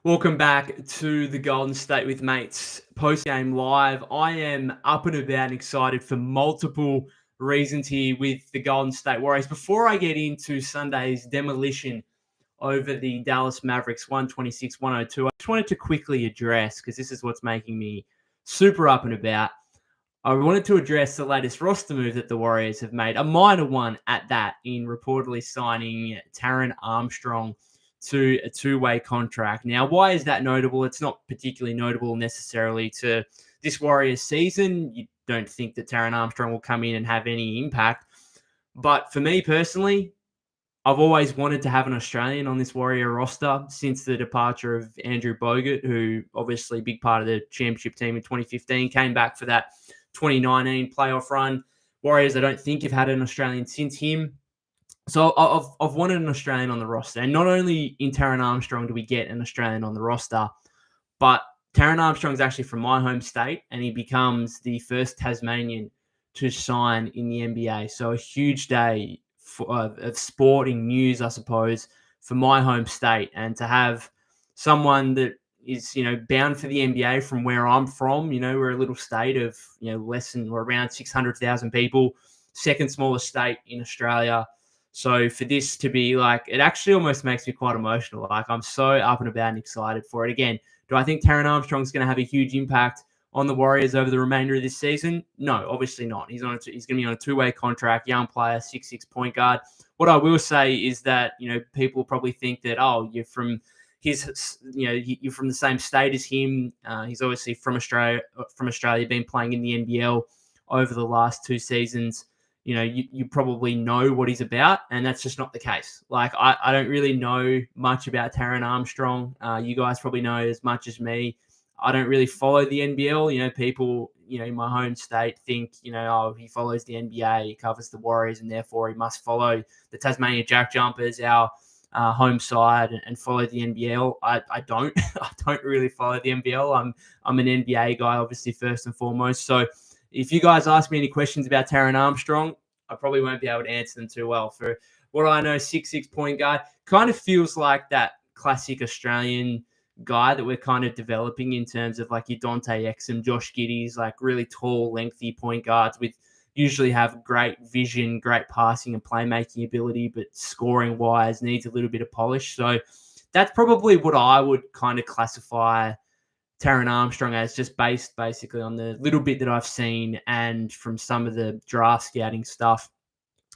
Welcome back to the Golden State with Mates post-game live. I am up and about and excited for multiple reasons here with the Golden State Warriors. Before I get into Sunday's demolition over the Dallas Mavericks 126-102, I just wanted to quickly address, because this is what's making me super up and about, I wanted to address the latest roster move that the Warriors have made, a minor one at that, in reportedly signing Taran Armstrong to a two-way contract. Now, why is that notable? It's not particularly notable necessarily to this Warriors season. You don't think that Taran Armstrong will come in and have any impact. But for me personally, I've always wanted to have an Australian on this Warrior roster since the departure of Andrew Bogut, who obviously a big part of the championship team in 2015, came back for that 2019 playoff run. Warriors, I don't think have had an Australian since him. So I've wanted an Australian on the roster. And not only in Taran Armstrong do we get an Australian on the roster, but Taran Armstrong is actually from my home state, and he becomes the first Tasmanian to sign in the NBA. So a huge day of sporting news, I suppose, for my home state. And to have someone that is, bound for the NBA from where I'm from, we're a little state of, less than or around 600,000 people, second smallest state in Australia. So for this to be it actually almost makes me quite emotional. I'm so up and about and excited for it. Again, do I think Taran Armstrong's going to have a huge impact on the Warriors over the remainder of this season? No, obviously not. He's going to be on a two-way contract, young player, 6'6" point guard. What I will say is that, people probably think that, you're from you're from the same state as him. He's obviously from Australia, been playing in the NBL over the last two seasons. You probably know what he's about, and that's just not the case. I don't really know much about Taran Armstrong. You guys probably know as much as me. I don't really follow the NBL. People, in my home state think, he follows the NBA, he covers the Warriors, and therefore he must follow the Tasmania Jack Jumpers, our home side, and follow the NBL. I don't. I don't really follow the NBL. I'm an NBA guy, obviously, first and foremost. So if you guys ask me any questions about Taran Armstrong, I probably won't be able to answer them too well. For what I know, 6'6" point guard, kind of feels like that classic Australian guy that we're kind of developing in terms of your Dante Exum, Josh Giddey's, really tall, lengthy point guards with usually have great vision, great passing and playmaking ability, but scoring-wise needs a little bit of polish. So that's probably what I would kind of classify Taran Armstrong as, just based basically on the little bit that I've seen and from some of the draft scouting stuff.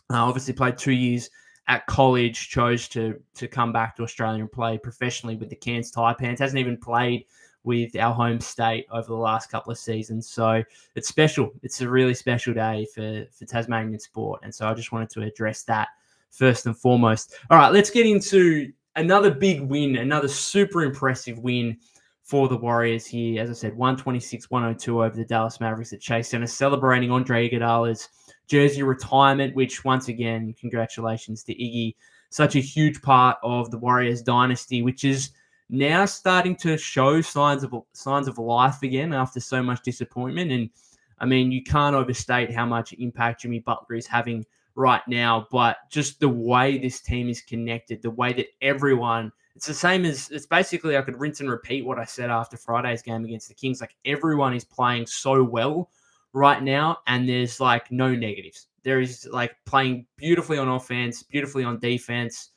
Obviously played 2 years at college, chose to come back to Australia and play professionally with the Cairns Taipans. Hasn't even played with our home state over the last couple of seasons. So it's special. It's a really special day for Tasmanian sport. And so I just wanted to address that first and foremost. All right, let's get into another big win, another super impressive win for the Warriors here. As I said, 126-102 over the Dallas Mavericks at Chase Center, celebrating Andre Iguodala's jersey retirement, which once again, congratulations to Iggy. Such a huge part of the Warriors dynasty, which is now starting to show signs of life again after so much disappointment. And I mean, you can't overstate how much impact Jimmy Butler is having right now, but just the way this team is connected, the way that everyone, it's the same as, it's basically, I could rinse and repeat what I said after Friday's game against the Kings. Everyone is playing so well right now, and there's no negatives. There is playing beautifully on offense, beautifully on defense.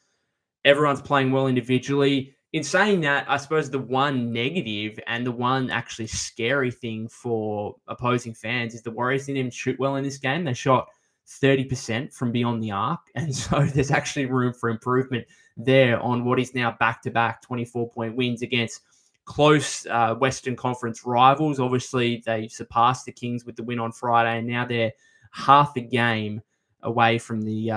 Everyone's playing well individually. In saying that, I suppose the one negative and the one actually scary thing for opposing fans is the Warriors didn't even shoot well in this game. They shot 30% from beyond the arc. And so there's actually room for improvement there on what is now back-to-back 24-point wins against close Western Conference rivals. Obviously, they surpassed the Kings with the win on Friday, and now they're half a game away from the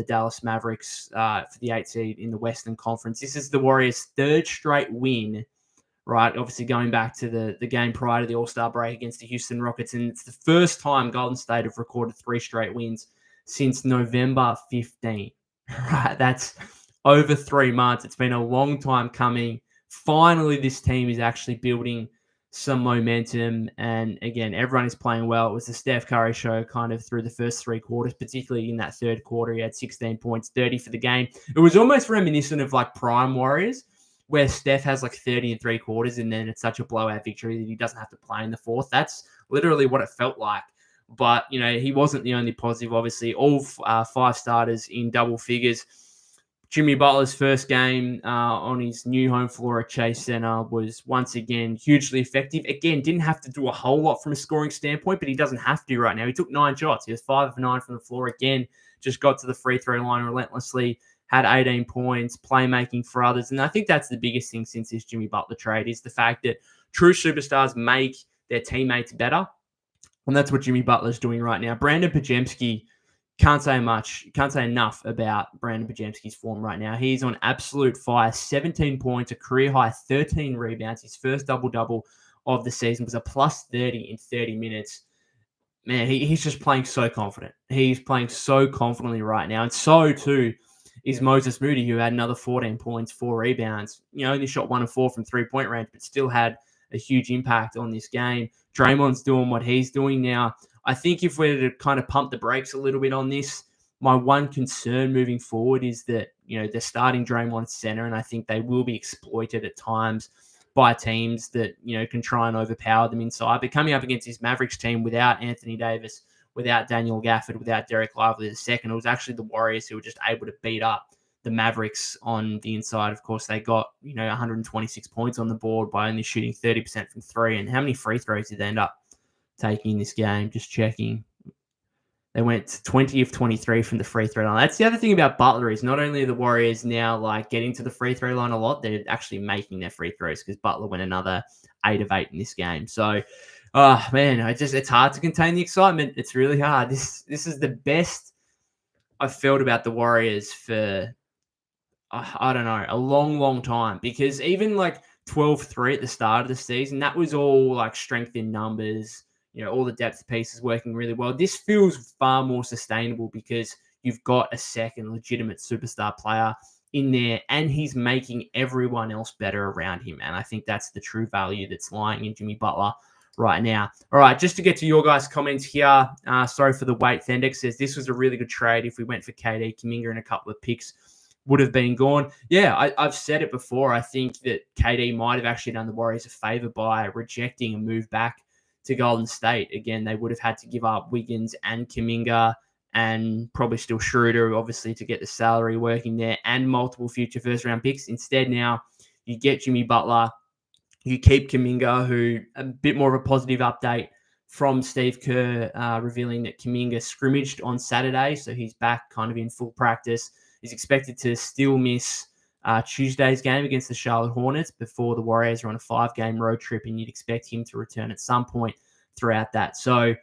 Dallas Mavericks for the 8th seed in the Western Conference. This is the Warriors' third straight win, right? Obviously, going back to the game prior to the All-Star break against the Houston Rockets, and it's the first time Golden State have recorded 3 straight wins since November 15. Right, that's over 3 months. It's been a long time coming. Finally, this team is actually building some momentum. And again, everyone is playing well. It was the Steph Curry show kind of through the first 3 quarters, particularly in that third quarter. He had 16 points, 30 for the game. It was almost reminiscent of prime Warriors, where Steph has like 30 and three quarters and then it's such a blowout victory that he doesn't have to play in the fourth. That's literally what it felt like. But, he wasn't the only positive, obviously. All five starters in double figures. Jimmy Butler's first game on his new home floor at Chase Center was once again hugely effective. Again, didn't have to do a whole lot from a scoring standpoint, but he doesn't have to right now. He took 9 shots. He was 5 of 9 from the floor. Again, just got to the free throw line relentlessly, had 18 points, playmaking for others. And I think that's the biggest thing since this Jimmy Butler trade is the fact that true superstars make their teammates better. And that's what Jimmy Butler's doing right now. Brandon Podziemski, can't say enough about Brandon Podziemski's form right now. He's on absolute fire. 17 points, a career high, 13 rebounds. His first double-double of the season was a plus 30 in 30 minutes. Man, he's just playing so confident. He's playing so confidently right now. And so, too, is Moses Moody, who had another 14 points, 4 rebounds. Only shot 1 of 4 from three-point range, but still had a huge impact on this game. Draymond's doing what he's doing now. I think if we're to kind of pump the brakes a little bit on this, my one concern moving forward is that, they're starting Draymond center, and I think they will be exploited at times by teams that, can try and overpower them inside. But coming up against this Mavericks team without Anthony Davis, without Daniel Gafford, without Derek Lively the second, it was actually the Warriors who were just able to beat up the Mavericks on the inside. Of course, they got, 126 points on the board by only shooting 30% from three. And how many free throws did they end up taking in this game? Just checking. They went 20 of 23 from the free throw line. That's the other thing about Butler is not only are the Warriors now getting to the free throw line a lot, they're actually making their free throws because Butler went another 8 of 8 in this game. So, man, it's hard to contain the excitement. It's really hard. This is the best I've felt about the Warriors for, I don't know, a long, long time, because even 12-3 at the start of the season, that was all strength in numbers, all the depth pieces working really well. This feels far more sustainable because you've got a second legitimate superstar player in there and he's making everyone else better around him. And I think that's the true value that's lying in Jimmy Butler right now. All right, just to get to your guys' comments here. Sorry for the wait. Thendex says this was a really good trade. If we went for KD, Kuminga, and a couple of picks, would have been gone. Yeah, I've said it before. I think that KD might have actually done the Warriors a favor by rejecting a move back to Golden State. Again, they would have had to give up Wiggins and Kuminga and probably still Schroeder, obviously, to get the salary working there and multiple future first-round picks. Instead, now you get Jimmy Butler. You keep Kuminga, who a bit more of a positive update from Steve Kerr revealing that Kuminga scrimmaged on Saturday, so he's back kind of in full practice. He's expected to still miss Tuesday's game against the Charlotte Hornets before the Warriors are on a 5-game road trip, and you'd expect him to return at some point throughout that. So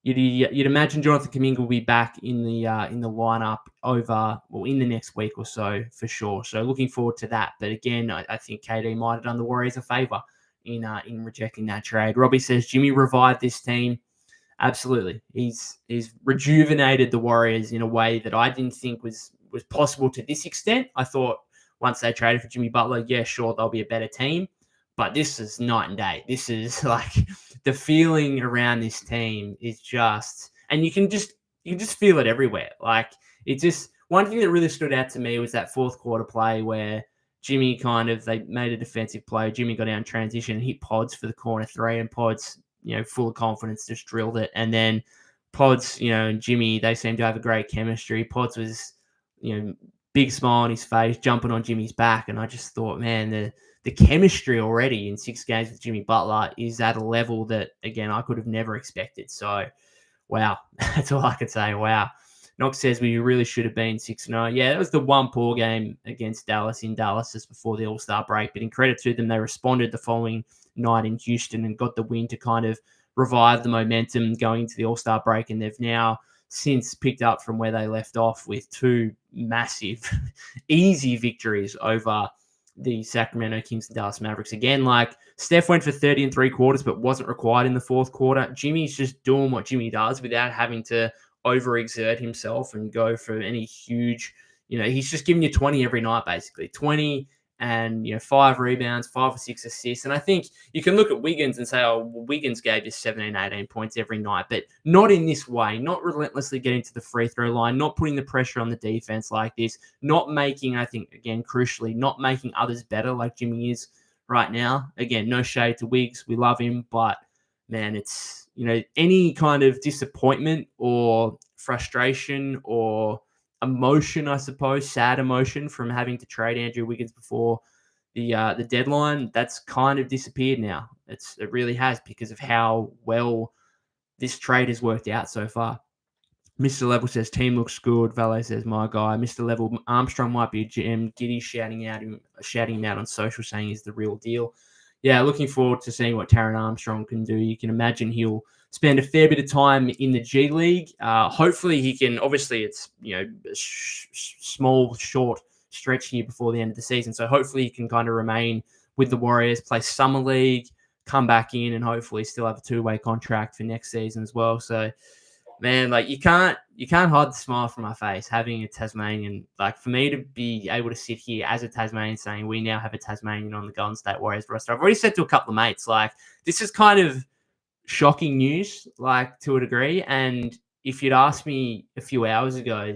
you'd imagine Jonathan Kuminga will be back in the lineup in the next week or so for sure. So looking forward to that. But again, I think KD might have done the Warriors a favor in rejecting that trade. Robbie says Jimmy revived this team. Absolutely, he's rejuvenated the Warriors in a way that I didn't think was possible to this extent. I thought once they traded for Jimmy Butler, yeah, sure, they'll be a better team. But this is night and day. This is the feeling around this team is just, and you can just feel it everywhere. It's just one thing that really stood out to me was that fourth quarter play where Jimmy they made a defensive play. Jimmy got out in transition and hit Pods for the corner three, and Pods, full of confidence, just drilled it. And then Pods, and Jimmy, they seemed to have a great chemistry. Pods was, big smile on his face, jumping on Jimmy's back. And I just thought, man, the chemistry already in 6 games with Jimmy Butler is at a level that, again, I could have never expected. So, wow, that's all I could say. Wow. Knox says we really should have been 6-0. Yeah, that was the one poor game against Dallas in Dallas just before the All-Star break. But in credit to them, they responded the following night in Houston and got the win to kind of revive the momentum going into the All-Star break. And they've now since picked up from where they left off with 2 massive, easy victories over the Sacramento Kings and Dallas Mavericks. Again, Steph went for 30 and three quarters, but wasn't required in the fourth quarter. Jimmy's just doing what Jimmy does without having to overexert himself and go for any huge, he's just giving you 20 every night, basically 20 and 5 rebounds, 5 or 6 assists. And I think you can look at Wiggins and say, oh, well, Wiggins gave you 17, 18 points every night, but not in this way, not relentlessly getting to the free throw line, not putting the pressure on the defense like this, not making, I think, again, crucially, not making others better like Jimmy is right now. Again, no shade to Wiggs. We love him, but man, it's, any kind of disappointment or frustration or emotion, I suppose, sad emotion from having to trade Andrew Wiggins before the deadline, that's kind of disappeared now. It really has, because of how well this trade has worked out so far. Mr. Level says team looks good. Valet says my guy. Mr. Level, Armstrong might be a GM. Giddy shouting him out on social, saying he's the real deal. Yeah, looking forward to seeing what Taran Armstrong can do. You can imagine he'll spend a fair bit of time in the G League. Hopefully he can, obviously it's, a small, short stretch here before the end of the season. So hopefully he can kind of remain with the Warriors, play Summer League, come back in, and hopefully still have a 2-way contract for next season as well. So, man, like you can't hide the smile from my face having a Tasmanian. Like, for me to be able to sit here as a Tasmanian saying we now have a Tasmanian on the Golden State Warriors roster. I've already said to a couple of mates, like, this is kind of shocking news, like, to a degree. And if you'd asked me a few hours ago,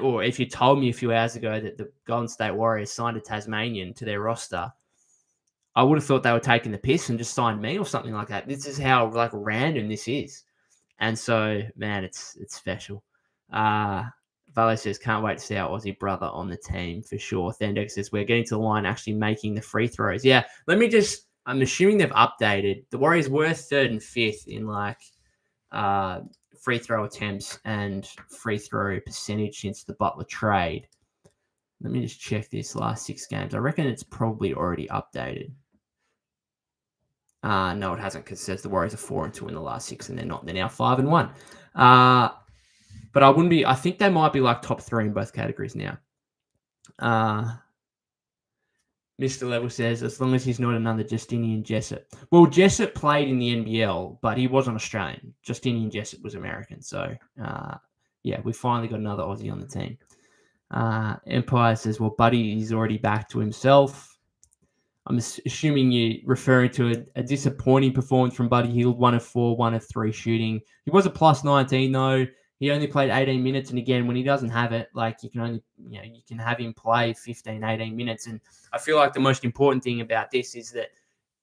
or if you told me a few hours ago that the Golden State Warriors signed a Tasmanian to their roster, I would have thought they were taking the piss and just signed me or something like that. This is how like random this is. And so, man, it's special. Valet says, can't wait to see our Aussie brother on the team for sure. Thendek says, we're getting to the line actually making the free throws. Yeah, I'm assuming they've updated. The Warriors were 3rd and 5th in free throw attempts and free throw percentage since the Butler trade. Let me just check this last 6 games. I reckon it's probably already updated. No, it hasn't, because it says the Warriors are 4-2 in the last 6, and they're not. They're now 5-1. But I think they might be like top 3 in both categories now. Mr. Level says, as long as he's not another Justinian Jessup. Well, Jessup played in the NBL, but he wasn't Australian. Justinian Jessup was American. So, yeah, we finally got another Aussie on the team. Empire says, well, Buddy is already back to himself. I'm assuming you're referring to a disappointing performance from Buddy Hield, 1 of 4, 1 of 3 shooting. He was a plus 19, though. He only played 18 minutes. And again, when he doesn't have it, like you can have him play 15, 18 minutes. And I feel like the most important thing about this is that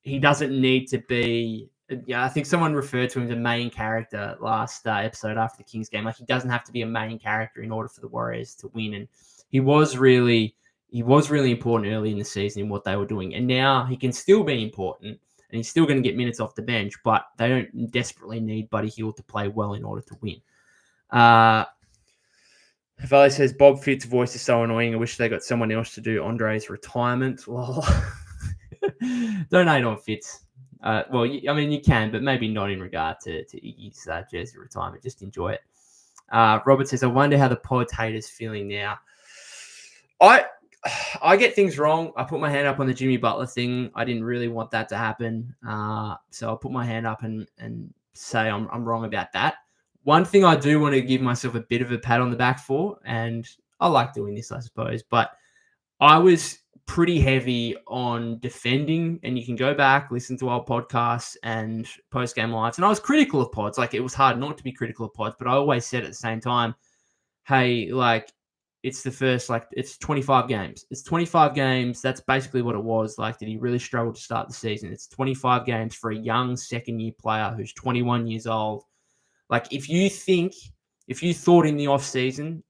he doesn't need to be, I think someone referred to him as a main character last episode after the Kings game. Like, he doesn't have to be a main character in order for the Warriors to win. And he was really important early in the season in what they were doing. And now he can still be important, and he's still going to get minutes off the bench, but they don't desperately need Buddy Hield to play well in order to win. Valet says, Bob Fitt's voice is so annoying. I wish they got someone else to do Andre's retirement. Well, don't hate on Fitz. Well, I mean, you can, but maybe not in regard to Iggy's jersey retirement. Just enjoy it. Robert says, I wonder how the Pods haters feeling now. I get things wrong. I put my hand up on the Jimmy Butler thing. I didn't really want that to happen. So I'll put my hand up and say I'm wrong about that. One thing I do want to give myself a bit of a pat on the back for, and I like doing this, I suppose, but I was pretty heavy on defending, and you can go back, listen to our podcasts and post-game lives, and I was critical of Pods. Like, it was hard not to be critical of Pods, but I always said at the same time, hey, like, it's the first, like, it's 25 games. It's 25 games. That's basically what it was. Like, did he really struggle to start the season? It's 25 games for a young second-year player who's 21 years old. Like, if you thought in the offseason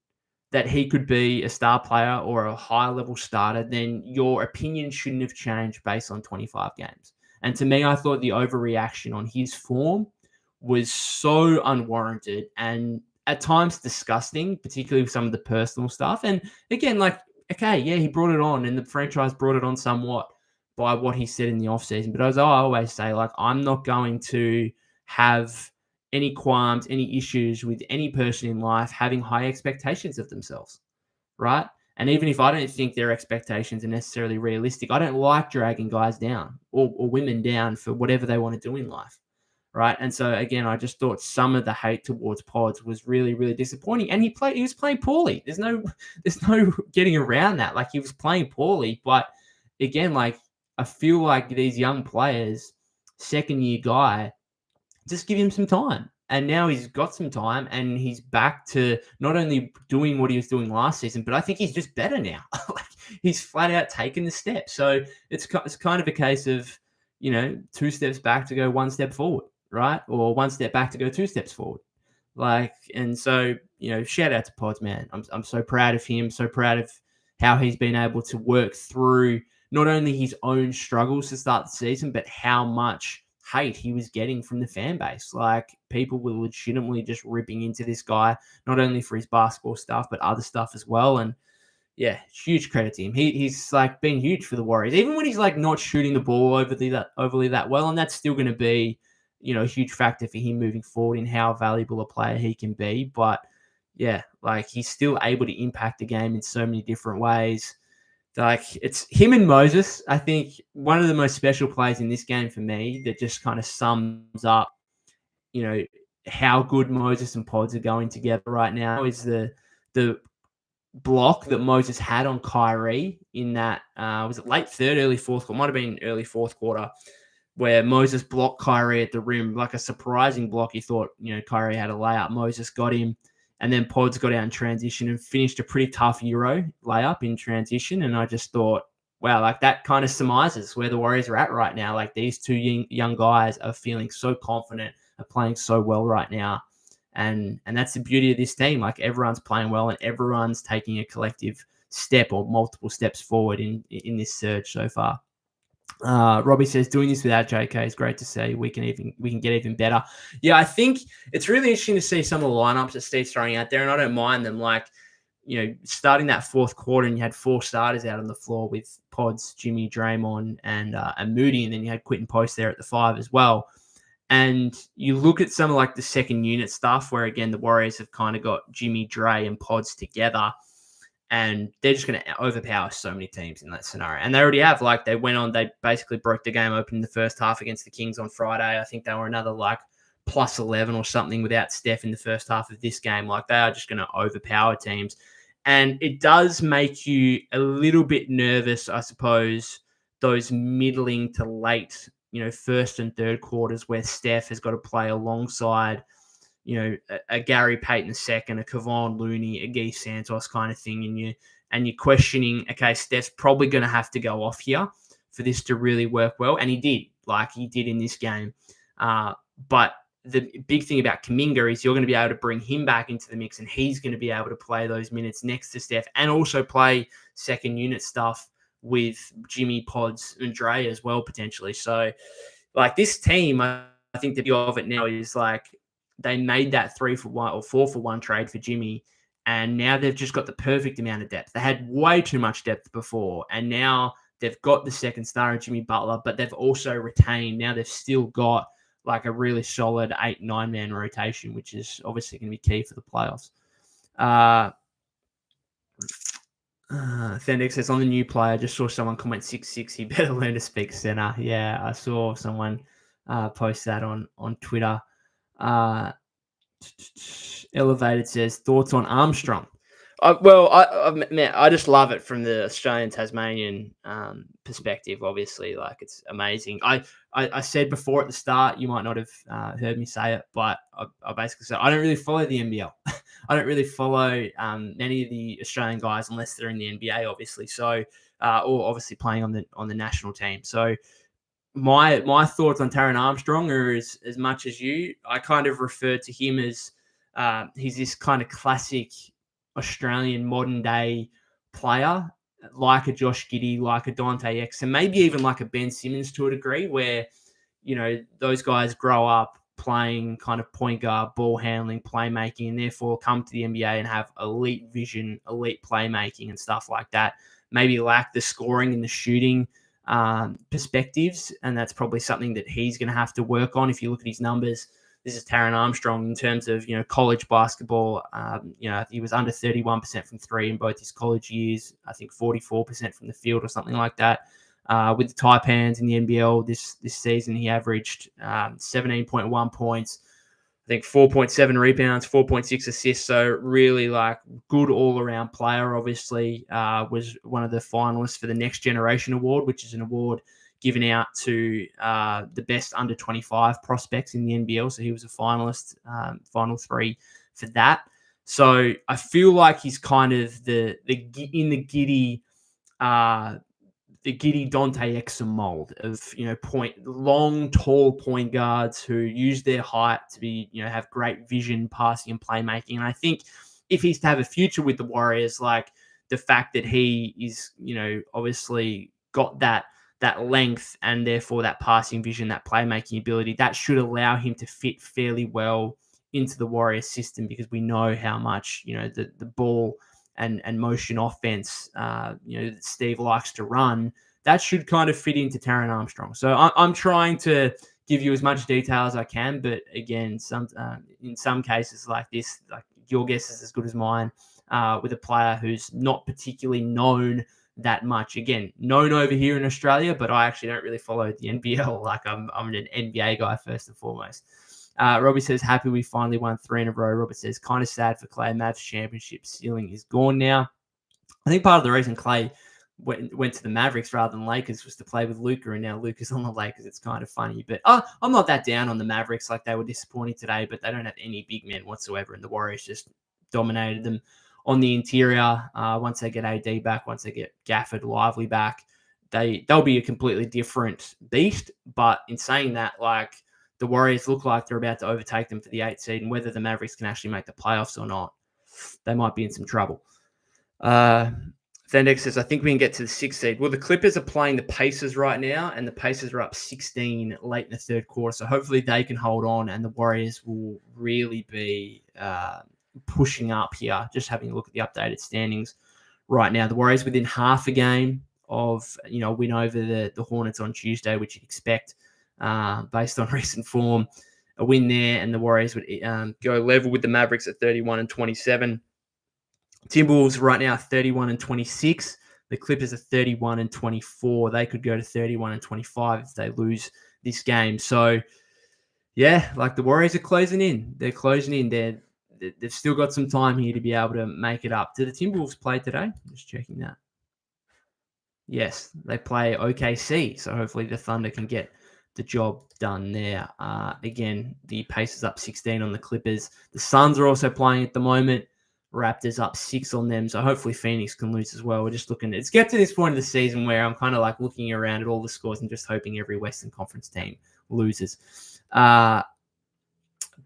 that he could be a star player or a high-level starter, then your opinion shouldn't have changed based on 25 games. And to me, I thought the overreaction on his form was so unwarranted and at times disgusting, particularly with some of the personal stuff. And again, like, okay, yeah, he brought it on and the franchise brought it on somewhat by what he said in the offseason. But as I always say, like, I'm not going to have any qualms, any issues with any person in life having high expectations of themselves, right? And even if I don't think their expectations are necessarily realistic, I don't like dragging guys down or women down for whatever they want to do in life. right? And so again, I just thought some of the hate towards Pods was really, really disappointing. And he was playing poorly. There's no getting around that. Like, he was playing poorly, but again, like, I feel like these young players, second year guy, just give him some time. And now he's got some time and he's back to not only doing what he was doing last season, but I think he's just better now. Like, he's flat out taken the step. So it's kind of a case of, 2 steps back to go 1 step forward, right? Or 1 step back to go 2 steps forward. Like, and so, shout out to Pods, man. I'm so proud of him, so proud of how he's been able to work through not only his own struggles to start the season, but how much hate he was getting from the fan base. Like, people were legitimately just ripping into this guy, not only for his basketball stuff, but other stuff as well. And yeah, huge credit to him. He's like been huge for the Warriors, even when he's like not shooting the ball overly that well. And that's still going to be, a huge factor for him moving forward in how valuable a player he can be. But yeah, like, he's still able to impact the game in so many different ways. Like, it's him and Moses. I think one of the most special plays in this game for me that just kind of sums up, how good Moses and Pods are going together right now is the block that Moses had on Kyrie in that, was it late third, early fourth quarter? Might have been early fourth quarter, where Moses blocked Kyrie at the rim, like a surprising block. You thought, Kyrie had a layup. Moses got him. And then Pods got out in transition and finished a pretty tough Euro layup in transition. And I just thought, wow, like, that kind of surmises where the Warriors are at right now. Like, these two young guys are feeling so confident, are playing so well right now. And that's the beauty of this team. Like, everyone's playing well and everyone's taking a collective step or multiple steps forward in this surge so far. Robbie says, doing this without JK is great to see. We can get even better. Yeah, I think it's really interesting to see some of the lineups that Steve's throwing out there, and I don't mind them. Like, starting that fourth quarter, and you had 4 starters out on the floor with Pods, Jimmy, Draymond, and Moody, and then you had Quentin Post there at the 5 as well. And you look at some of like the second unit stuff, where again the Warriors have kind of got Jimmy, Dre, and Pods together. And they're just going to overpower so many teams in that scenario. And they already have. Like, they basically broke the game open in the first half against the Kings on Friday. I think they were another like plus 11 or something without Steph in the first half of this game. Like, they are just going to overpower teams. And it does make you a little bit nervous, I suppose, those middling to late, first and third quarters where Steph has got to play alongside a Gary Payton II, a Kevon Looney, a Guy Santos kind of thing, and you're questioning, okay, Steph's probably going to have to go off here for this to really work well, and he did in this game. But the big thing about Kuminga is you're going to be able to bring him back into the mix, and he's going to be able to play those minutes next to Steph, and also play second unit stuff with Jimmy, Pods, and Dre as well potentially. So, like, this team, I think the view of it now is like, they made that 3-for-1 or 4-for-1 trade for Jimmy, and now they've just got the perfect amount of depth. They had way too much depth before, and now they've got the second star in Jimmy Butler, but they've also retained. Now they've still got like a really solid 8-9 man rotation, which is obviously going to be key for the playoffs. Fendix says, on the new player, just saw someone comment 6'6", he better learn to speak center. Yeah, I saw someone post that on Twitter. Elevated says, thoughts on Armstrong? I just love it from the Australian Tasmanian perspective. Obviously, like, it's amazing. I said before at the start, you might not have heard me say it, but I basically said I don't really follow the NBL. I don't really follow many of the Australian guys unless they're in the NBA, obviously. So, or obviously playing on the national team. So, my thoughts on Taran Armstrong are as much as you. I kind of refer to him as he's this kind of classic Australian modern day player, like a Josh Giddey, like a Dante X, and maybe even like a Ben Simmons to a degree, where those guys grow up playing kind of point guard, ball handling, playmaking, and therefore come to the NBA and have elite vision, elite playmaking, and stuff like that. Maybe lack the scoring and the shooting perspectives, and that's probably something that he's going to have to work on. If you look at his numbers, this is Taran Armstrong in terms of college basketball. He was under 31% from three in both his college years. I think 44% from the field or something like that. with the Taipans in the NBL this season. He averaged 17.1 points, I think 4.7 rebounds, 4.6 assists. So really like good all-around player. Obviously, was one of the finalists for the Next Generation Award, which is an award given out to the best under 25 prospects in the NBL. So he was a finalist, final three for that. So I feel like he's kind of the giddy Dante Exum mold of, long, tall point guards who use their height to be, have great vision, passing and playmaking. And I think if he's to have a future with the Warriors, like the fact that he is, obviously got that length and therefore that passing vision, that playmaking ability, that should allow him to fit fairly well into the Warriors system, because we know how much, the ball and motion offense, that Steve likes to run, that should kind of fit into Taran Armstrong. So I'm trying to give you as much detail as I can, but again, in some cases like this, like your guess is as good as mine, with a player who's not particularly known that much. Again, known over here in Australia, but I actually don't really follow the NBL. Like I'm an NBA guy first and foremost. Robbie says, happy we finally won 3 in a row. Robert says, kind of sad for Klay. Mavs championship ceiling is gone now. I think part of the reason Klay went to the Mavericks rather than Lakers was to play with Luka, and now Luka's on the Lakers. It's kind of funny. But I'm not that down on the Mavericks. Like, they were disappointing today, but they don't have any big men whatsoever, and the Warriors just dominated them on the interior. Once they get AD back, once they get Gafford, Lively back, they'll be a completely different beast. But in saying that, like, the Warriors look like they're about to overtake them for the 8th seed, and whether the Mavericks can actually make the playoffs or not, they might be in some trouble. Fendex says, I think we can get to the 6th seed. Well, the Clippers are playing the Pacers right now, and the Pacers are up 16 late in the third quarter. So hopefully they can hold on, and the Warriors will really be pushing up here. Just having a look at the updated standings right now. The Warriors within half a game of, win over the Hornets on Tuesday, which you'd expect based on recent form. A win there, and the Warriors would go level with the Mavericks at 31-27. Timberwolves right now 31-26. The Clippers are 31-24. They could go to 31-25 if they lose this game. So, yeah, like the Warriors are closing in. They're closing in. They've still got some time here to be able to make it up. Did the Timberwolves play today? Just checking that. Yes, they play OKC. So hopefully the Thunder can get the job done there. Again, the Pacers up 16 on the Clippers. The Suns are also playing at the moment. Raptors up 6 on them. So hopefully Phoenix can lose as well. We're just looking. It's get to this point of the season where I'm kind of like looking around at all the scores and just hoping every Western Conference team loses.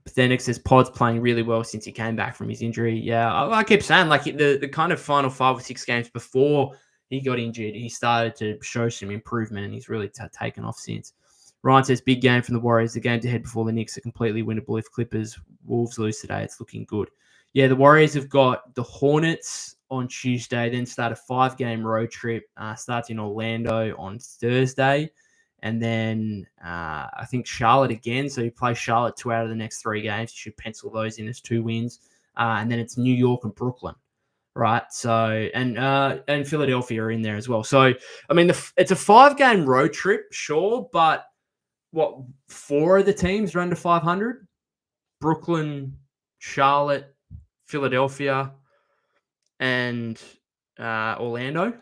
Pathetic says Pod's playing really well since he came back from his injury. Yeah, I keep saying, like, the kind of final 5 or 6 games before he got injured, he started to show some improvement, and he's really taken off since. Ryan says, big game from the Warriors. The games ahead before the Knicks are completely winnable. If Clippers Wolves lose today, it's looking good. Yeah, the Warriors have got the Hornets on Tuesday, then start a 5-game road trip, starts in Orlando on Thursday, and then I think Charlotte again. So you play Charlotte 2 out of the next 3 games. You should pencil those in as 2 wins. And then it's New York and Brooklyn, right? So, and Philadelphia are in there as well. So, I mean, it's a 5-game road trip, sure, but 4 of the teams are under 500? Brooklyn, Charlotte, Philadelphia, and Orlando,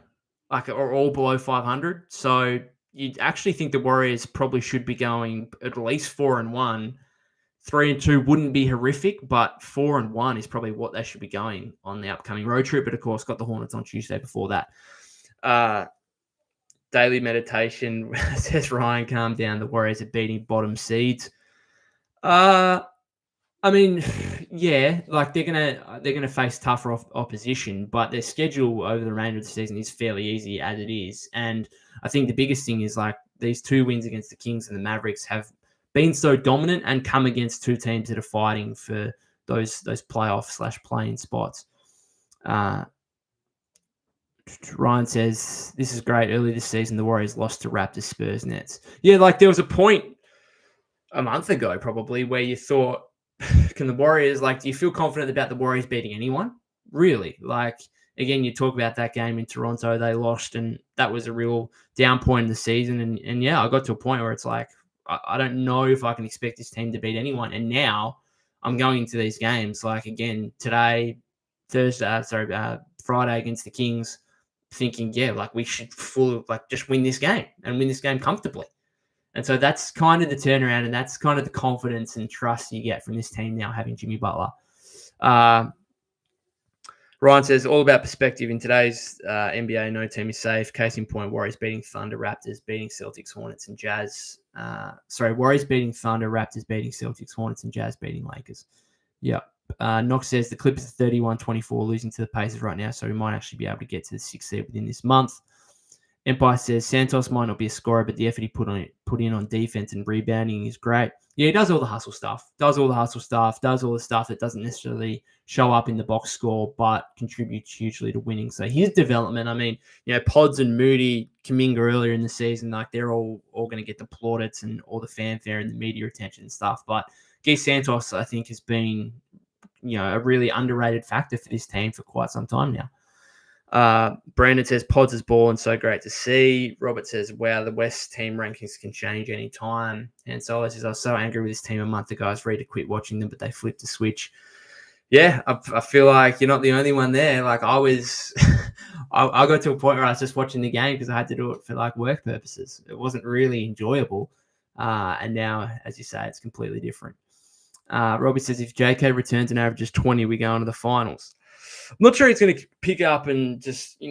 are all below 500. So you'd actually think the Warriors probably should be going at least 4-1. 3-2 wouldn't be horrific, but 4-1 is probably what they should be going on the upcoming road trip. But of course, got the Hornets on Tuesday before that. Daily meditation says, Ryan, calm down. The Warriors are beating bottom seeds. I mean, yeah, like they're gonna face tougher opposition, but their schedule over the remainder of the season is fairly easy as it is. And I think the biggest thing is, like, these 2 wins against the Kings and the Mavericks have been so dominant and come against 2 teams that are fighting for those playoff / play-in spots. Ryan says, this is great. Early this season, the Warriors lost to Raptors, Spurs, Nets. Yeah, like there was a point a month ago probably where you thought, can the Warriors, like, do you feel confident about the Warriors beating anyone? Really? Like, again, you talk about that game in Toronto, they lost, and that was a real down point in the season. And yeah, I got to a point where it's like, I don't know if I can expect this team to beat anyone. And now I'm going into these games, like again, today, Friday against the Kings, thinking, yeah, like we should just win this game and win this game comfortably. And so that's kind of the turnaround, and that's kind of the confidence and trust you get from this team now having Jimmy Butler. Ryan says, all about perspective in today's NBA, no team is safe. Case in point, Warriors beating Thunder, Raptors beating Celtics, Hornets, and Jazz. Warriors beating Thunder, Raptors beating Celtics, Hornets, and Jazz beating Lakers. Yep. Knox says, the Clippers are 31-24, losing to the Pacers right now, so we might actually be able to get to the 6th seed within this month. Empire says, Santos might not be a scorer, but the effort he put in on defense and rebounding is great. Yeah, he does all the hustle stuff, does all the stuff that doesn't necessarily show up in the box score, but contributes hugely to winning. So his development, I mean, Pods and Moody, Kuminga earlier in the season, like they're all going to get the plaudits and all the fanfare and the media attention and stuff. But Guy Santos, I think, has been, a really underrated factor for this team for quite some time now. Brandon says, Pods is ball and so great to see. Robert says, wow, the West team rankings can change any time. And so says, I was so angry with this team a month ago. I was ready to quit watching them, but they flipped the switch. Yeah, I feel like you're not the only one there. Like I was, I got to a point where I was just watching the game because I had to do it for like work purposes. It wasn't really enjoyable. And now, as you say, it's completely different. Robbie says, if JK returns and averages 20, we go into the finals. I'm not sure he's going to pick up and just,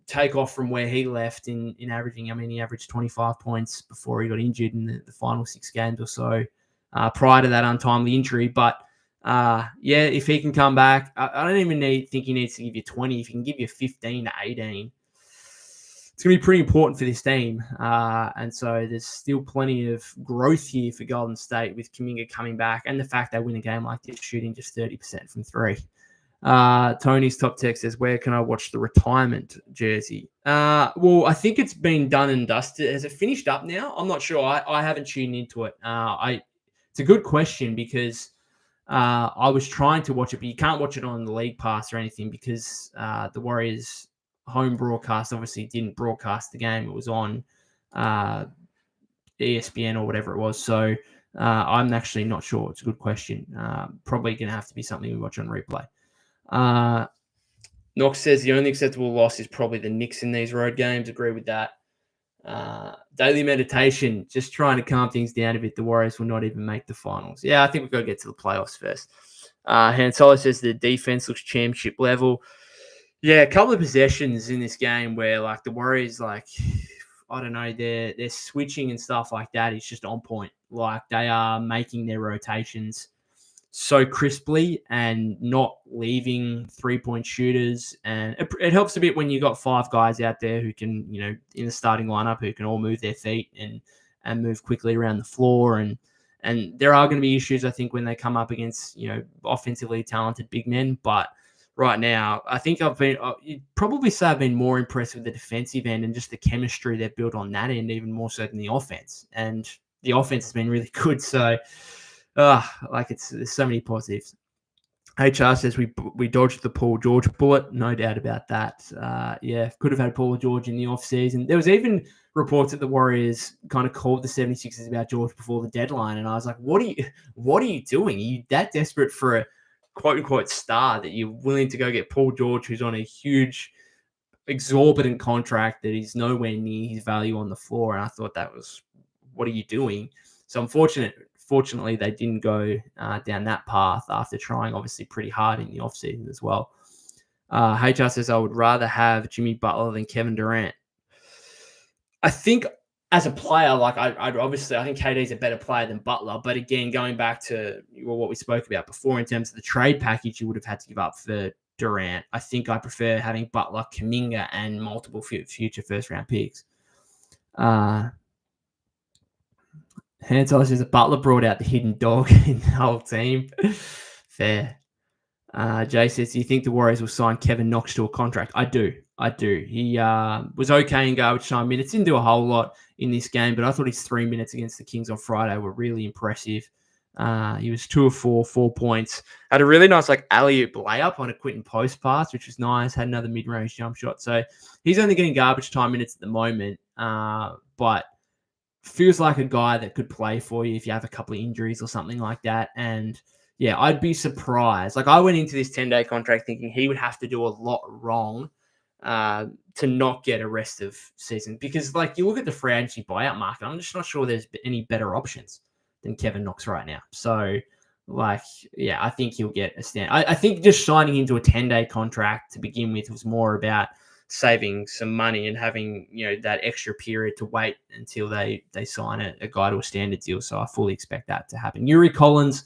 take off from where he left in averaging. I mean, he averaged 25 points before he got injured in the final 6 games or so prior to that untimely injury. But, if he can come back, I don't even think he needs to give you 20. If he can give you 15 to 18, it's going to be pretty important for this team. And so there's still plenty of growth here for Golden State with Kuminga coming back and the fact they win a game like this, shooting just 30% from 3. Tony's top text says, where can I watch the retirement jersey? Well, I think it's been done and dusted. Has it finished up now? I'm not sure. I haven't tuned into it. It's a good question because I was trying to watch it, but you can't watch it on the League Pass or anything because the Warriors home broadcast obviously didn't broadcast the game. It was on ESPN or whatever it was. So I'm actually not sure. It's a good question. Probably going to have to be something we watch on replay. Knox says the only acceptable loss is probably the Knicks in these road games. Agree with that. Daily meditation, just trying to calm things down a bit. The Warriors will not even make the finals. Yeah, I think we've got to get to the playoffs first. Han Solo says the defense looks championship level. Yeah, a couple of possessions in this game where like the Warriors, like, I don't know, they're switching and stuff like that. It's just on point. Like they are making their rotations so crisply and not leaving 3-point shooters. And it helps a bit when you got 5 guys out there who can, in the starting lineup, who can all move their feet and move quickly around the floor. And there are going to be issues, I think, when they come up against, offensively talented big men. But right now, I think you'd probably say I've been more impressed with the defensive end and just the chemistry they've built on that end, even more so than the offense. And the offense has been really good. So, there's so many positives. HR says we dodged the Paul George bullet. No doubt about that. Could have had Paul George in the offseason. There was even reports that the Warriors kind of called the 76ers about George before the deadline. And I was like, what are you doing? Are you that desperate for a quote-unquote star that you're willing to go get Paul George, who's on a huge, exorbitant contract that is nowhere near his value on the floor? And I thought that was, what are you doing? So fortunately, they didn't go down that path after trying obviously pretty hard in the offseason as well. HR says, I would rather have Jimmy Butler than Kevin Durant. I think as a player, like I think KD's a better player than Butler. But again, going back to what we spoke about before in terms of the trade package you would have had to give up for Durant, I think I prefer having Butler, Kuminga, and multiple future first-round picks. Hantos says Butler brought out the hidden dog in the whole team. Fair. Jay says, do you think the Warriors will sign Kevin Knox to a contract? I do. He was okay in garbage time minutes. Didn't do a whole lot in this game, but I thought his 3 minutes against the Kings on Friday were really impressive. He was 2 of 4, 4 points. Had a really nice alley-oop layup on a Quinton Post pass, which was nice. Had another mid-range jump shot. So he's only getting garbage time minutes at the moment, but feels like a guy that could play for you if you have a couple of injuries or something like that. And yeah, I'd be surprised. I went into this 10-day contract thinking he would have to do a lot wrong to not get a rest of season, because you look at the free agency buyout market, I'm just not sure there's any better options than Kevin Knox right now. So yeah, I think he'll get a stand. I think just signing him to a 10-day contract to begin with was more about saving some money and having that extra period to wait until they sign a guy to a standard deal. So I fully expect that to happen. Yuri Collins,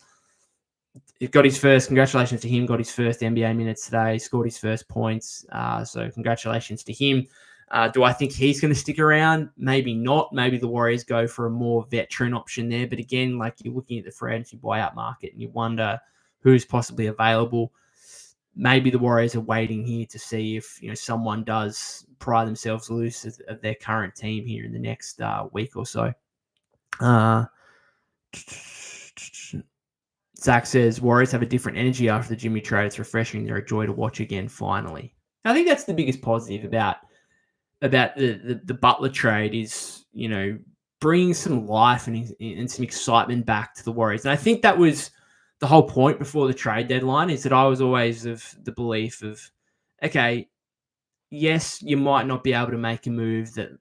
he got his first. Congratulations to him. Got his first NBA minutes today. Scored his first points. So congratulations to him. Do I think he's going to stick around? Maybe not. Maybe the Warriors go for a more veteran option there. But again, you're looking at the free agency buyout market and you wonder who's possibly available. Maybe the Warriors are waiting here to see if someone does pry themselves loose of their current team here in the next week or so. Zach says Warriors have a different energy after the Jimmy trade. It's refreshing. They're a joy to watch again. Finally, I think that's the biggest positive about the Butler trade is bringing some life and some excitement back to the Warriors. And I think that was the whole point before the trade deadline, is that I was always of the belief of, okay, yes, you might not be able to make a move that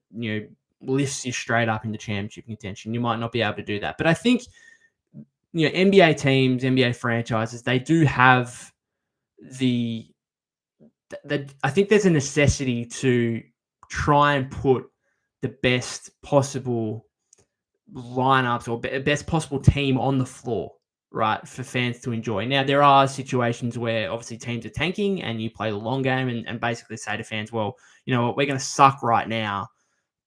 lifts you straight up into championship contention. You might not be able to do that, but I think NBA teams, NBA franchises, they do have I think there's a necessity to try and put the best possible lineups or best possible team on the floor, right, for fans to enjoy. Now, there are situations where obviously teams are tanking and you play the long game and basically say to fans, well, you know what, we're going to suck right now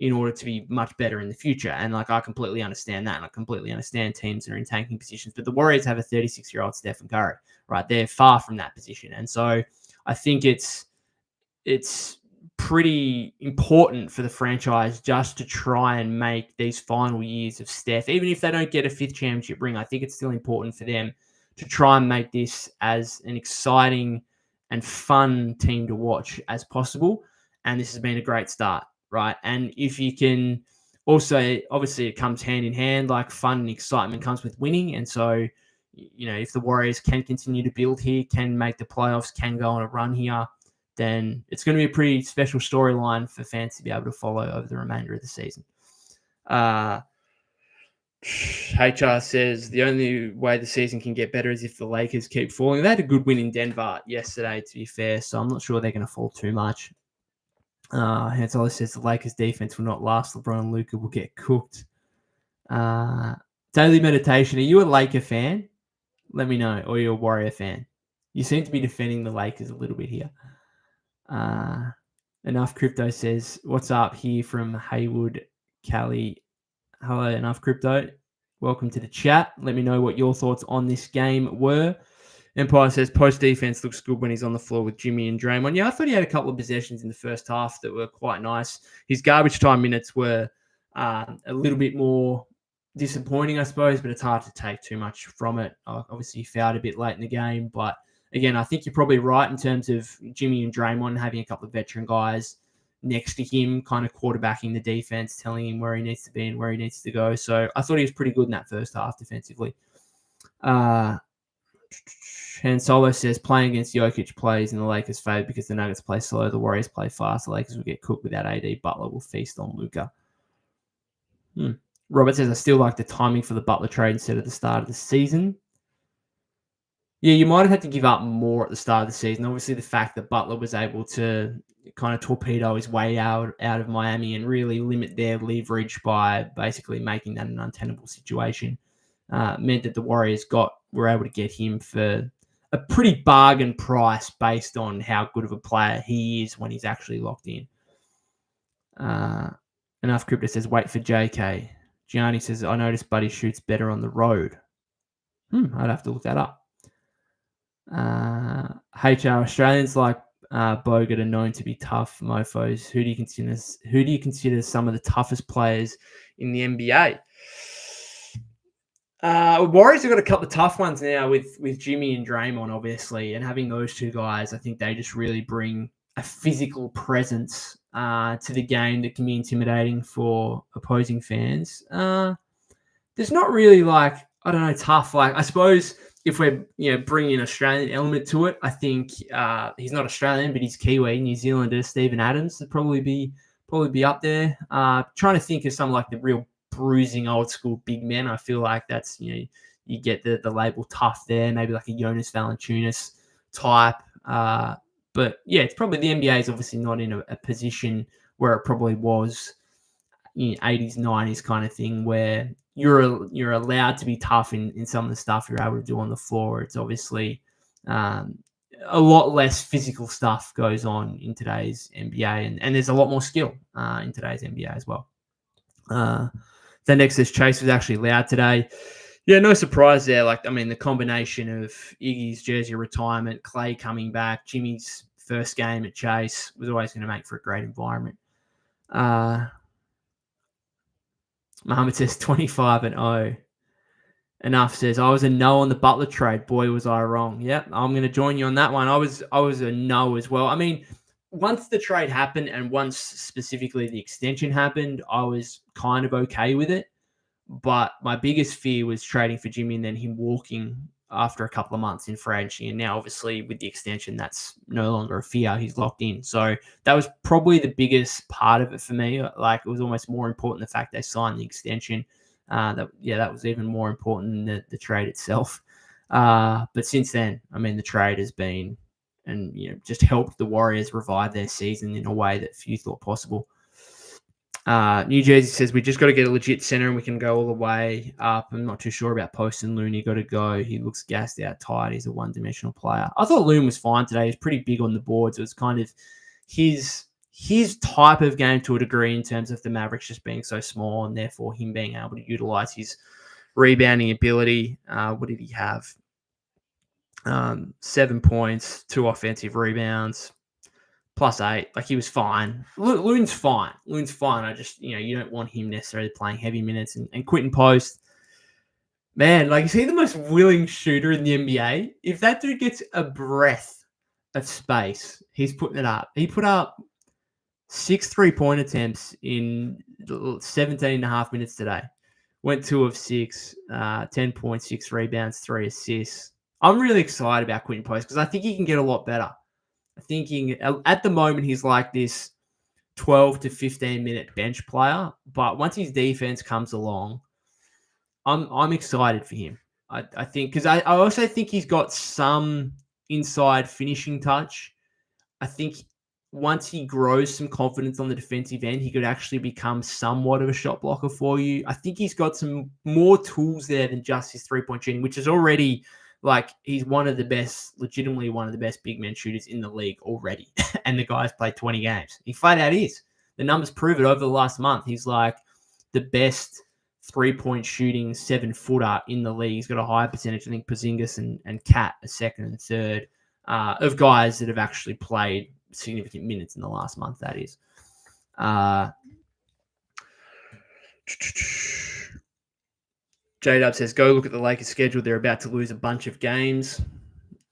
in order to be much better in the future. And I completely understand that. And I completely understand teams that are in tanking positions. But the Warriors have a 36-year-old Stephen Curry, right? They're far from that position. And so I think it's pretty important for the franchise just to try and make these final years of Steph, even if they don't get a 5th championship ring, I think it's still important for them to try and make this as an exciting and fun team to watch as possible. And this has been a great start, right? And if you can also, obviously it comes hand in hand, fun and excitement comes with winning. And so, if the Warriors can continue to build here, can make the playoffs, can go on a run here, then it's going to be a pretty special storyline for fans to be able to follow over the remainder of the season. HR says the only way the season can get better is if the Lakers keep falling. They had a good win in Denver yesterday, to be fair, so I'm not sure they're going to fall too much. Hansolo says the Lakers defense will not last. LeBron and Luka will get cooked. Daily Meditation, are you a Laker fan? Let me know. Or you're a Warrior fan? You seem to be defending the Lakers a little bit here. Enough Crypto says, what's up here from Haywood, Cali. Hello, Enough Crypto. Welcome to the chat. Let me know what your thoughts on this game were. Empire says, post defense looks good when he's on the floor with Jimmy and Draymond. Yeah, I thought he had a couple of possessions in the first half that were quite nice. His garbage time minutes were a little bit more disappointing, I suppose, but it's hard to take too much from it. Obviously, he fouled a bit late in the game, but again, I think you're probably right in terms of Jimmy and Draymond having a couple of veteran guys next to him, kind of quarterbacking the defense, telling him where he needs to be and where he needs to go. So I thought he was pretty good in that first half defensively. Han Solo says, playing against Jokic plays in the Lakers' favour because the Nuggets play slow, the Warriors play fast, the Lakers will get cooked without AD, Butler will feast on Luka. Robert says, I still like the timing for the Butler trade instead of the start of the season. Yeah, you might have had to give up more at the start of the season. Obviously, the fact that Butler was able to kind of torpedo his way out of Miami and really limit their leverage by basically making that an untenable situation meant that the Warriors were able to get him for a pretty bargain price based on how good of a player he is when he's actually locked in. Enough Crypto says, wait for JK. Gianni says, I noticed Buddy shoots better on the road. I'd have to look that up. HR Australians like Bogut are known to be tough mofos. Who do you consider some of the toughest players in the NBA? Warriors have got a couple of tough ones now with Jimmy and Draymond, obviously, and having those two guys, I think they just really bring a physical presence to the game that can be intimidating for opposing fans. There's not really I don't know, tough. Like, I suppose if we're bringing an Australian element to it, I think he's not Australian, but he's Kiwi, New Zealander, Stephen Adams would probably be up there. Trying to think of some like the real bruising old school big men. I feel like that's you get the label tough there. Maybe like a Jonas Valanciunas type. But yeah, it's probably the NBA is obviously not in a position where it probably was 80s, 90s kind of thing where you're allowed to be tough in some of the stuff you're able to do on the floor. It's obviously a lot less physical stuff goes on in today's NBA, and there's a lot more skill in today's NBA as well. Then next says Chase was actually loud today. Yeah, no surprise there. The combination of Iggy's jersey retirement, Klay coming back, Jimmy's first game at Chase was always going to make for a great environment. Mohammed says 25-0. Enough says, I was a no on the Butler trade. Boy, was I wrong. Yep, I'm going to join you on that one. I was a no as well. I mean, once the trade happened and once specifically the extension happened, I was kind of okay with it. But my biggest fear was trading for Jimmy and then him walking after a couple of months in free agency. And now, obviously, with the extension, that's no longer a fear. He's locked in. So that was probably the biggest part of it for me. Like, it was almost more important the fact they signed the extension. That was even more important than the trade itself. But since then, I mean, the trade has been and just helped the Warriors revive their season in a way that few thought possible. New Jersey says we just got to get a legit center and we can go all the way up. I'm not too sure about Poston. Looney got to go. He looks gassed out, tired. He's a one-dimensional player. I thought Loon was fine today. He's pretty big on the boards. It was kind of his type of game to a degree in terms of the Mavericks just being so small and therefore him being able to utilize his rebounding ability. What did he have? 7 points, 2 offensive rebounds. +8, like he was fine. Loon's fine. I just, you don't want him necessarily playing heavy minutes. And Quentin Post, man, is he the most willing shooter in the NBA? If that dude gets a breath of space, he's putting it up. He put up 6 3-point attempts in 17 and a half minutes today. Went 2 of 6, 10 points, 6 rebounds, 3 assists. I'm really excited about Quentin Post because I think he can get a lot better. Thinking at the moment he's like this 12 to 15 minute bench player, but once his defense comes along, I'm excited for him. I think because I also think he's got some inside finishing touch. I think once he grows some confidence on the defensive end, he could actually become somewhat of a shot blocker for you. I think he's got some more tools there than just his 3-point shooting, which is already he's legitimately one of the best big men shooters in the league already. And the guy's played 20 games. He flat out is. The numbers prove it over the last month. He's like the best 3-point shooting 7-footer in the league. He's got a higher percentage. I think Podziemski and Cat are second and third of guys that have actually played significant minutes in the last month, that is. J-Dub says, go look at the Lakers' schedule. They're about to lose a bunch of games.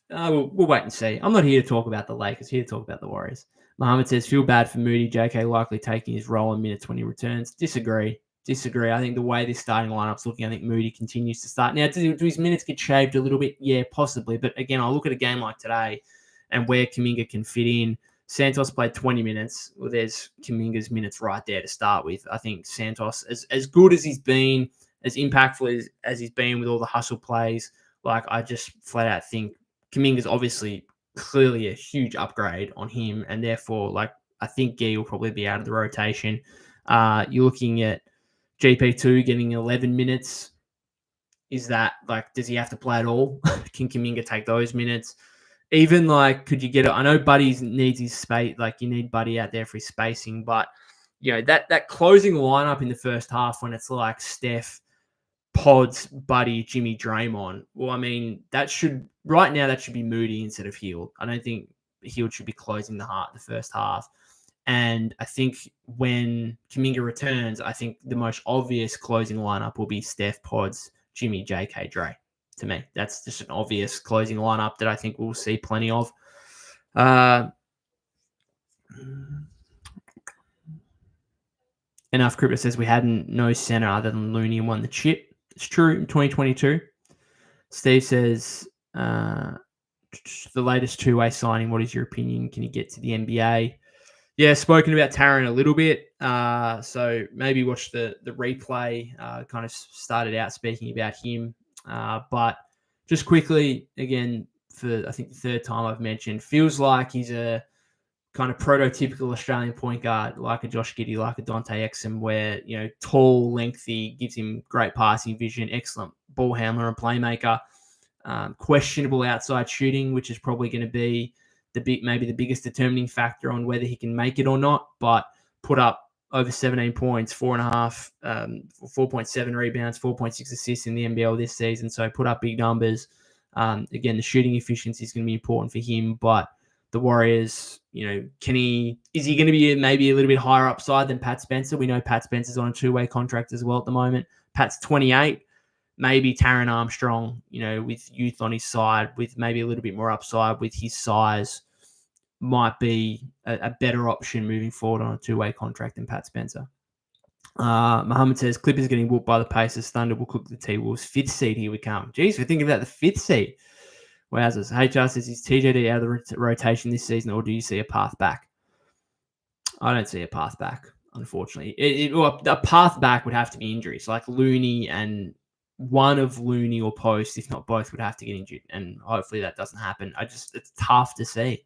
We'll wait and see. I'm not here to talk about the Lakers. Here to talk about the Warriors. Mohammed says, feel bad for Moody. JK likely taking his role in minutes when he returns. Disagree. I think the way this starting lineup's looking, I think Moody continues to start. Now, do his minutes get shaved a little bit? Yeah, possibly. But again, I look at a game like today and where Kuminga can fit in. Santos played 20 minutes. Well, there's Kuminga's minutes right there to start with. I think Santos, as good as he's been, as impactful as he's been with all the hustle plays, I just flat out think Kuminga's obviously clearly a huge upgrade on him, and therefore, I think Gee will probably be out of the rotation. You're looking at GP2 getting 11 minutes. Is that, does he have to play at all? Can Kuminga take those minutes? Even, could you get it? I know Buddy needs his space. You need Buddy out there for his spacing, but, that closing lineup in the first half when it's Steph, Pods, Buddy, Jimmy, Draymond. Well, I mean, that should be Moody instead of Hield. I don't think Hield should be closing the first half. And I think when Kuminga returns, I think the most obvious closing lineup will be Steph, Pods, Jimmy, JK, Dre. To me, that's just an obvious closing lineup that I think we'll see plenty of. Enough Crypto says we had no center other than Looney and won the chip. It's true in 2022. Steve says the latest two-way signing. What is your opinion? Can he get to the NBA? Yeah, spoken about Taran a little bit. So maybe watch the replay. Kind of started out speaking about him. But just quickly, again, for I think the third time I've mentioned, feels like he's a kind of prototypical Australian point guard, like a Josh Giddey, like a Dante Exum, where, tall, lengthy, gives him great passing vision, excellent ball handler and playmaker. Questionable outside shooting, which is probably going to be maybe the biggest determining factor on whether he can make it or not, but put up over 17 points, 4.5, 4.7 rebounds, 4.6 assists in the NBL this season. So put up big numbers. Again, the shooting efficiency is going to be important for him, but the Warriors, is he going to be maybe a little bit higher upside than Pat Spencer? We know Pat Spencer's on a two-way contract as well at the moment. Pat's 28. Maybe Taran Armstrong, with youth on his side, with maybe a little bit more upside with his size, might be a better option moving forward on a two-way contract than Pat Spencer. Muhammad says, Clippers getting whooped by the Pacers. Thunder will cook the T-Wolves. Fifth seed, here we come. Jeez, we're thinking about the fifth seed. Wowzers. HR says, is TJD out of the rotation this season, or do you see a path back? I don't see a path back, unfortunately. A path back would have to be injuries, like Looney, and one of Looney or Post, if not both, would have to get injured, and hopefully that doesn't happen. It's tough to see.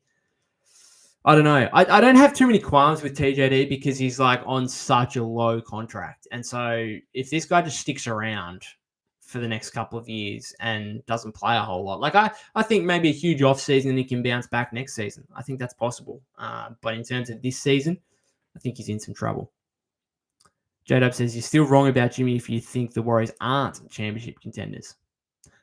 I don't know. I don't have too many qualms with TJD because he's like on such a low contract, and so if this guy just sticks around for the next couple of years and doesn't play a whole lot, like I think maybe a huge off season and he can bounce back next season. I think that's possible. But in terms of this season, I think he's in some trouble. J-Dub says, you're still wrong about Jimmy if you think the Warriors aren't championship contenders.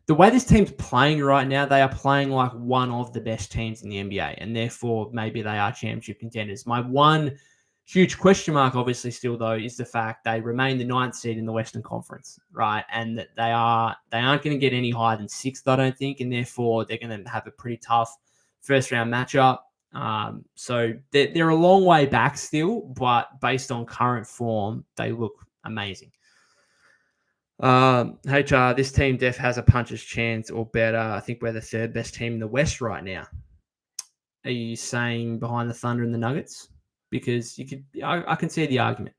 The way this team's playing right now, they are playing like one of the best teams in the NBA, and therefore maybe they are championship contenders. My one huge question mark, obviously, still though, is the fact they remain the 9th seed in the Western Conference, right? And that they aren't going to get any higher than 6th, I don't think, and therefore they're going to have a pretty tough first round matchup. So they're a long way back still, but based on current form, they look amazing. HR, this team def has a puncher's chance or better. I think we're the third best team in the West right now. Are you saying behind the Thunder and the Nuggets? Because I can see the argument.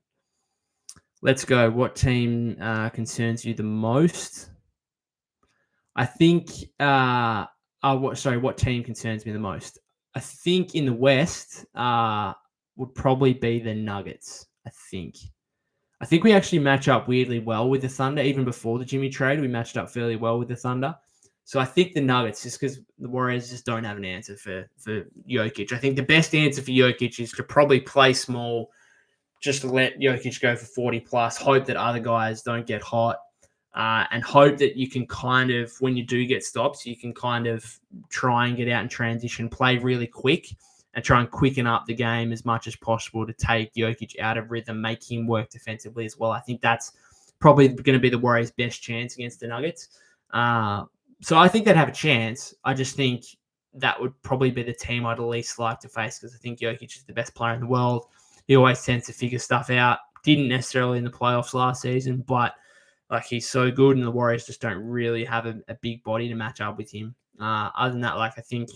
Let's go. What team concerns you the most? I think. What team concerns me the most? I think in the West would probably be the Nuggets. I think we actually match up weirdly well with the Thunder. Even before the Jimmy trade, we matched up fairly well with the Thunder. So I think the Nuggets, just because the Warriors just don't have an answer for Jokic. I think the best answer for Jokic is to probably play small, just to let Jokic go for 40+, hope that other guys don't get hot, and hope that you can kind of, when you do get stops, you can kind of try and get out and transition, play really quick, and try and quicken up the game as much as possible to take Jokic out of rhythm, make him work defensively as well. I think that's probably going to be the Warriors' best chance against the Nuggets. So I think they'd have a chance. I just think that would probably be the team I'd least like to face because I think Jokic is the best player in the world. He always tends to figure stuff out. Didn't necessarily in the playoffs last season, but like he's so good and the Warriors just don't really have a big body to match up with him. Other than that, like I think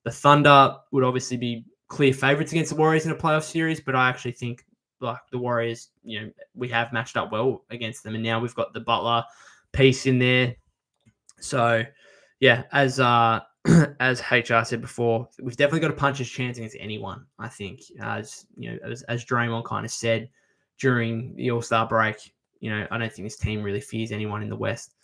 the Thunder would obviously be clear favorites against the Warriors in a playoff series, but I actually think like the Warriors, we have matched up well against them, and now we've got the Butler piece in there. So, yeah, as HR said before, we've definitely got a puncher's chance against anyone. I think, as Draymond kind of said during the All-Star break, I don't think this team really fears anyone in the West.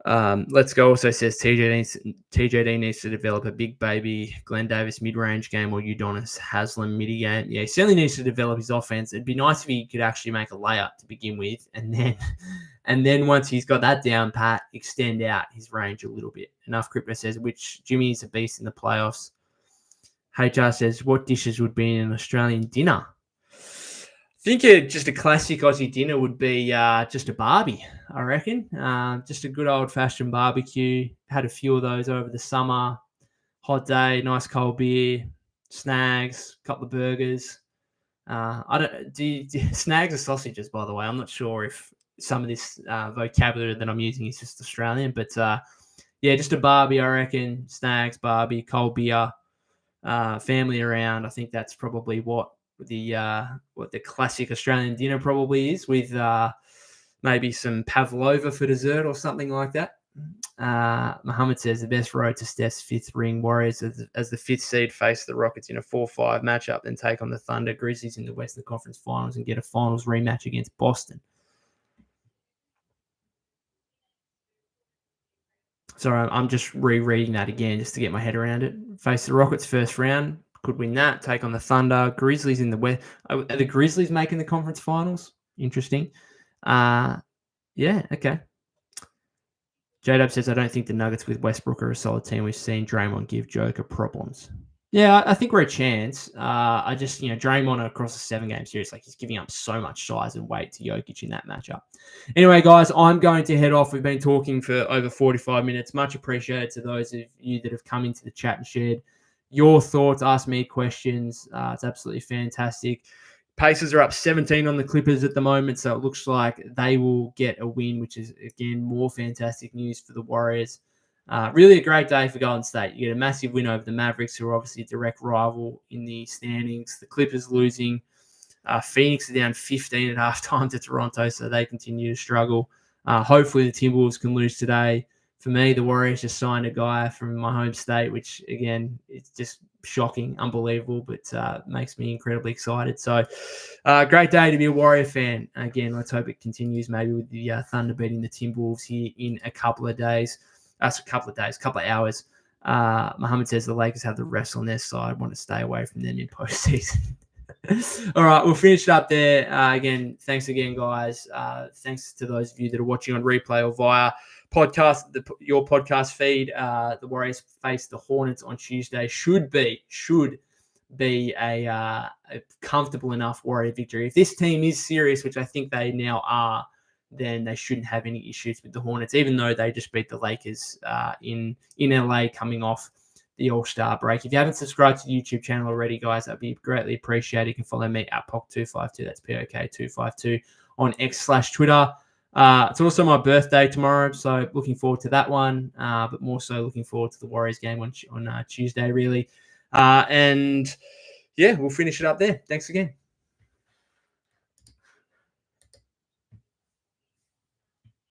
Let's Go also says TJD needs to develop a big baby Glenn Davis mid-range game or Udonis Haslam midi-game. Yeah, he certainly needs to develop his offense. It'd be nice if he could actually make a layup to begin with, and then once he's got that down pat, extend out his range a little bit. Enough Crypto says, which Jimmy's a beast in the playoffs. HR says, what dishes would be in an Australian dinner? I think just a classic Aussie dinner would be just a barbie, I reckon. Just a good old-fashioned barbecue. Had a few of those over the summer. Hot day, nice cold beer, snags, couple of burgers. I don't snags are sausages, by the way. I'm not sure if some of this vocabulary that I'm using is just Australian, but yeah, just a barbie, I reckon. Snags, barbie, cold beer, family around. I think that's probably what the classic Australian dinner probably is, with maybe some pavlova for dessert or something like that. Muhammad says the best road to Steph's fifth ring. Warriors as the fifth seed face the Rockets in a 4-5 matchup, then take on the Thunder, Grizzlies in the Western Conference Finals, and get a finals rematch against Boston. Sorry, I'm just rereading that again just to get my head around it. Face the Rockets first round, could win that. Take on the Thunder, Grizzlies in the West. Are the Grizzlies making the conference finals? Interesting. Yeah, okay. J-Dub says, I don't think the Nuggets with Westbrook are a solid team. We've seen Draymond give Joker problems. Yeah, I think we're a chance. I just, Draymond across a 7-game series, like, he's giving up so much size and weight to Jokic in that matchup. Anyway, guys, I'm going to head off. We've been talking for over 45 minutes. Much appreciated to those of you that have come into the chat and shared your thoughts, asked me questions. It's absolutely fantastic. Pacers are up 17 on the Clippers at the moment, so it looks like they will get a win, which is, again, more fantastic news for the Warriors. Really a great day for Golden State. You get a massive win over the Mavericks, who are obviously a direct rival in the standings. The Clippers losing. Phoenix are down 15 at halftime to Toronto, so they continue to struggle. Hopefully the Timberwolves can lose today. For me, the Warriors just signed a guy from my home state, which, again, it's just shocking, unbelievable, but makes me incredibly excited. So great day to be a Warrior fan. Again, let's hope it continues, maybe with the Thunder beating the Timberwolves here in a couple of days. Couple of hours. Muhammad says the Lakers have the refs on their side. Want to stay away from them in postseason. All right, we'll finish it up there. Again, thanks again, guys. Thanks to those of you that are watching on replay or via podcast, your podcast feed. The Warriors face the Hornets on Tuesday. Should be a comfortable enough Warrior victory. If this team is serious, which I think they now are, then they shouldn't have any issues with the Hornets, even though they just beat the Lakers in LA coming off the All-Star break. If you haven't subscribed to the YouTube channel already, guys, that'd be greatly appreciated. You can follow me at POK252. That's POK252 on X/Twitter. It's also my birthday tomorrow, so looking forward to that one, but more so looking forward to the Warriors game on Tuesday, really. And yeah, we'll finish it up there. Thanks again.